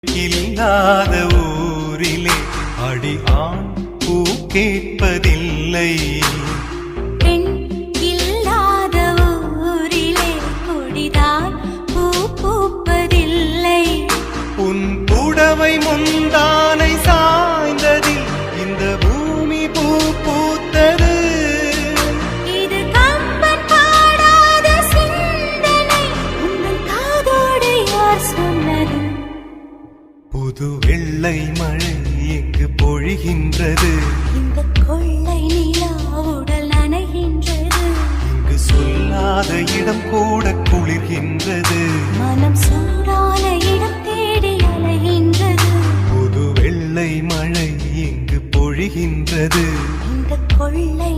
இல்லாத ஊரிலே அடி ஆண் பூ கேட்பதில்லை. பெண் இல்லாத ஊரிலே கொடிதான் பூ பூப்பதில்லை. உன் புடவை முந்தானை சாய்ந்ததில் இந்த பூமி பூ பூத்தது. இது கம்பன் பாடாத சிந்தனை, உங்கள் காதோடு யார் சொன்னது? புது வெள்ளை மழை எங்கு பொழிகின்றது. இந்த கொள்ளை நிலா உடல் நனைகின்றது. இங்கு சொல்லாத இடம் கூட குளிர்கின்றது. மனம் சூடான இடம் தேடி அலைகின்றது. புது வெள்ளை மழை எங்கு பொழிகின்றது. இந்த கொள்ளை